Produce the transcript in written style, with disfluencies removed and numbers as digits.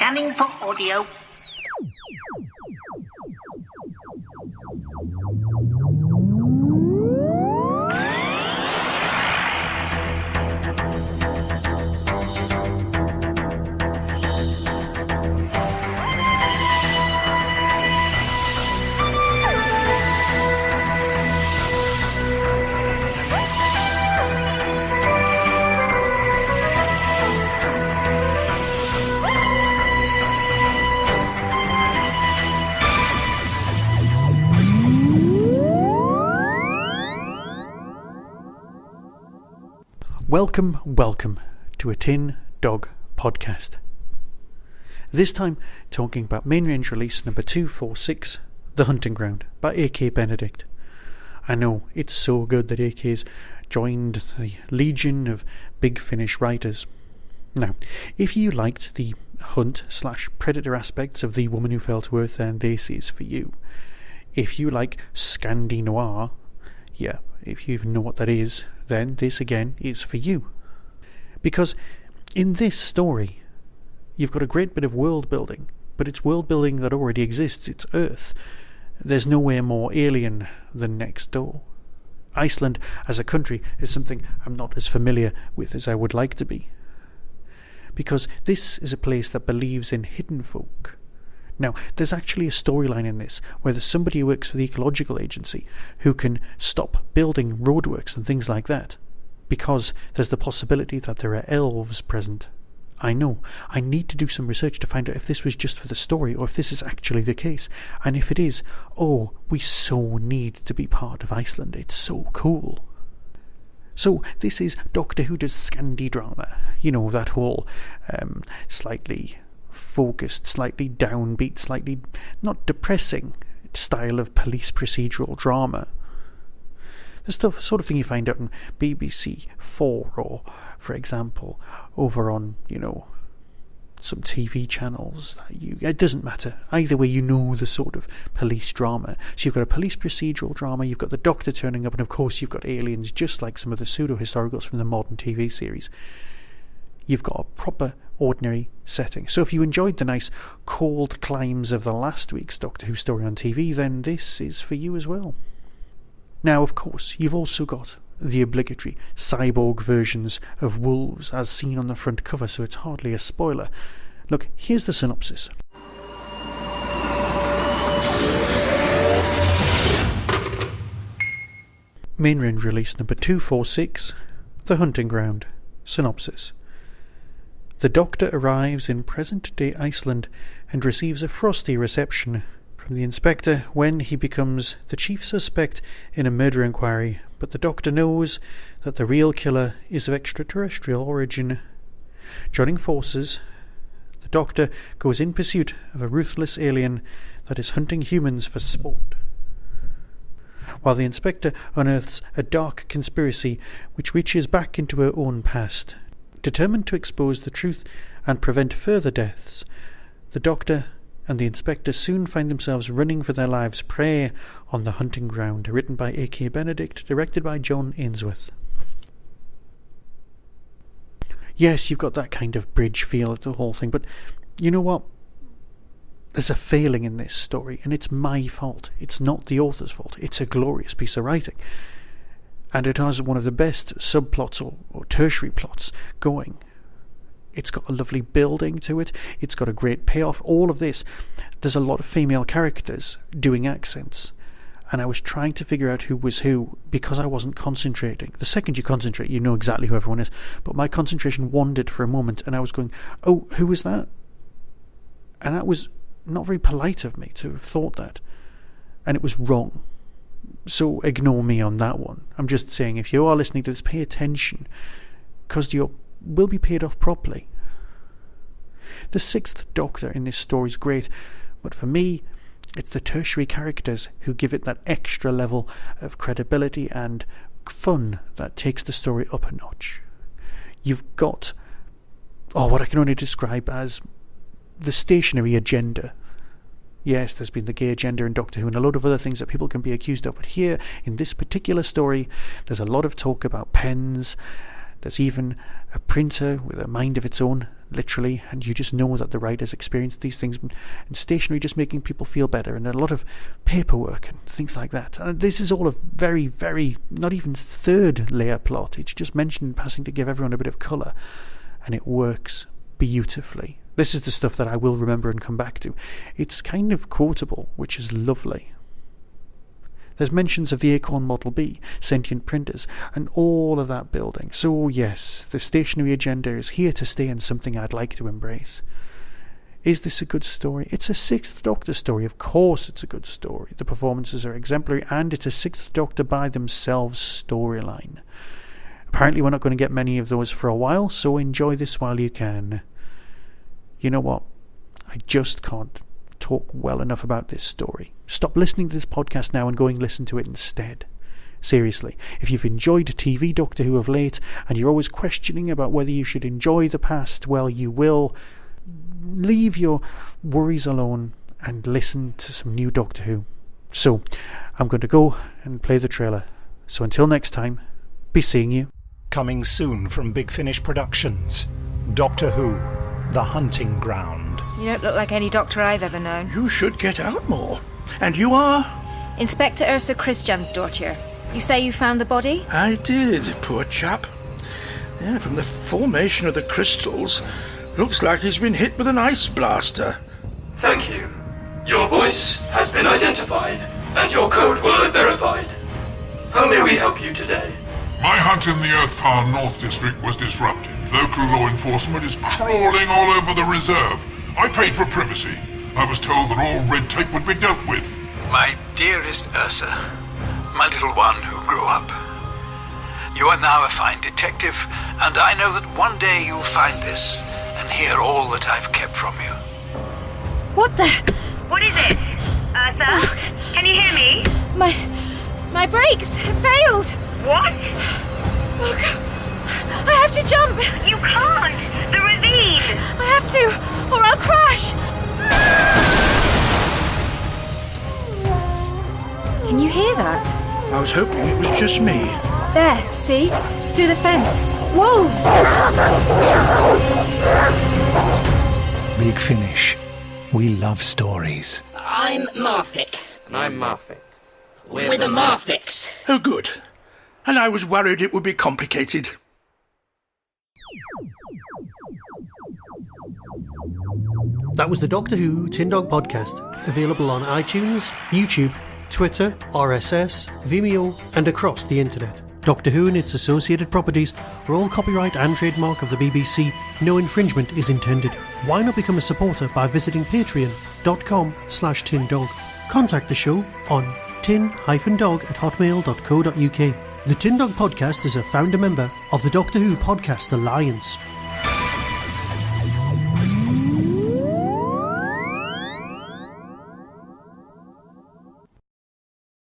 Scanning for audio. Welcome to a Tin Dog podcast. This time talking about main range release number 246, The Hunting Ground by A.K. Benedict. I know, it's so good that A.K.'s joined the legion of Big Finish writers. Now, if you liked the hunt/predator aspects of The Woman Who Fell to Earth, then this is for you. If you like Scandi Noir, if you even know what that is, then this again is for you. Because in this story, you've got a great bit of world building, but it's world building that already exists. It's Earth. There's nowhere more alien than next door. Iceland as a country is something I'm not as familiar with as I would like to be. Because this is a place that believes in hidden folk. Now, there's actually a storyline in this where there's somebody who works for the ecological agency who can stop building roadworks and things like that because there's the possibility that there are elves present. I know. I need to do some research to find out if this was just for the story or if this is actually the case. And if it is, we so need to be part of Iceland. It's so cool. So this is Doctor Who does Scandi drama. You know, that whole slightly focused, slightly downbeat, slightly not depressing style of police procedural drama. The sort of thing you find out in BBC 4 or, for example, over on, some TV channels. It doesn't matter. Either way, you know the sort of police drama. So you've got a police procedural drama, you've got the Doctor turning up, and of course you've got aliens, just like some of the pseudo-historicals from the modern TV series. You've got a proper ordinary setting. So if you enjoyed the nice cold climes of the last week's Doctor Who story on TV, then this is for you as well. Now, of course, you've also got the obligatory cyborg versions of wolves as seen on the front cover, so it's hardly a spoiler. Look, here's the synopsis. Main range release number 246, The Hunting Ground. Synopsis. The Doctor arrives in present-day Iceland and receives a frosty reception from the Inspector when he becomes the chief suspect in a murder inquiry, but the Doctor knows that the real killer is of extraterrestrial origin. Joining forces, the Doctor goes in pursuit of a ruthless alien that is hunting humans for sport, while the Inspector unearths a dark conspiracy which reaches back into her own past. Determined to expose the truth and prevent further deaths, the Doctor and the Inspector soon find themselves running for their lives prey on The Hunting Ground, written by A.K. Benedict, directed by John Ainsworth. Yes, you've got that kind of bridge feel at the whole thing, but you know what? There's a failing in this story, and it's my fault. It's not the author's fault. It's a glorious piece of writing. And it has one of the best subplots or tertiary plots going. It's got a lovely building to it. It's got a great payoff. All of this. There's a lot of female characters doing accents. And I was trying to figure out who was who because I wasn't concentrating. The second you concentrate, you know exactly who everyone is. But my concentration wandered for a moment and I was going, oh, who was that? And that was not very polite of me to have thought that. And it was wrong. So ignore me on that one. I'm just saying, if you are listening to this, pay attention, because you will be paid off properly. The sixth Doctor in this story is great, but for me, it's the tertiary characters who give it that extra level of credibility and fun that takes the story up a notch. You've got what I can only describe as the stationary agenda. Yes, there's been the gay agenda in Doctor Who and a lot of other things that people can be accused of, but here, in this particular story, there's a lot of talk about pens. There's even a printer with a mind of its own, literally, and you just know that the writers experienced these things, and stationery just making people feel better, and a lot of paperwork and things like that. And this is all a very, very, not even third layer plot. It's just mentioned in passing to give everyone a bit of colour, and it works beautifully. This is the stuff that I will remember and come back to. It's kind of quotable, which is lovely. There's mentions of the Acorn Model B, sentient printers, and all of that building. So yes, the stationary agenda is here to stay and something I'd like to embrace. Is this a good story? It's a Sixth Doctor story. Of course it's a good story. The performances are exemplary, and it's a Sixth Doctor by themselves storyline. Apparently we're not going to get many of those for a while, so enjoy this while you can. You know what? I just can't talk well enough about this story. Stop listening to this podcast now and go and listen to it instead. Seriously, if you've enjoyed TV Doctor Who of late and you're always questioning about whether you should enjoy the past, well, you will. Leave your worries alone and listen to some new Doctor Who. So, I'm going to go and play the trailer. So until next time, be seeing you. Coming soon from Big Finish Productions, Doctor Who, The Hunting Ground. You don't look like any doctor I've ever known. You should get out more. And you are? Inspector Yrsa Kristjansdottir. You say you found the body? I did, poor chap. Yeah, from the formation of the crystals, looks like he's been hit with an ice blaster. Thank you. Your voice has been identified, and your code word verified. How may we help you today? My hunt in the Earth-Far North District was disrupted. Local law enforcement is crawling all over the reserve. I paid for privacy. I was told that all red tape would be dealt with. My dearest Yrsa, my little one who grew up. You are now a fine detective, and I know that one day you'll find this and hear all that I've kept from you. What the? What is it? Yrsa? Oh. Can you hear me? My brakes have failed. What? Oh, God. I have to jump. You can't! The ravine! I have to, or I'll crash. Can you hear that? I was hoping it was just me. There, see? Through the fence. Wolves! Big Finish. We love stories. I'm Marfick. And I'm Marfick. We're the Marficks. Oh, good. And I was worried it would be complicated. That was the Doctor Who Tin Dog Podcast, available on iTunes, YouTube, Twitter, RSS, Vimeo, and across the internet. Doctor Who and its associated properties are all copyright and trademark of the BBC. No infringement is intended. Why not become a supporter by visiting patreon.com/tindog. Contact the show on tin-dog@hotmail.co.uk. The Tin Dog Podcast is a founder member of the Doctor Who Podcast Alliance.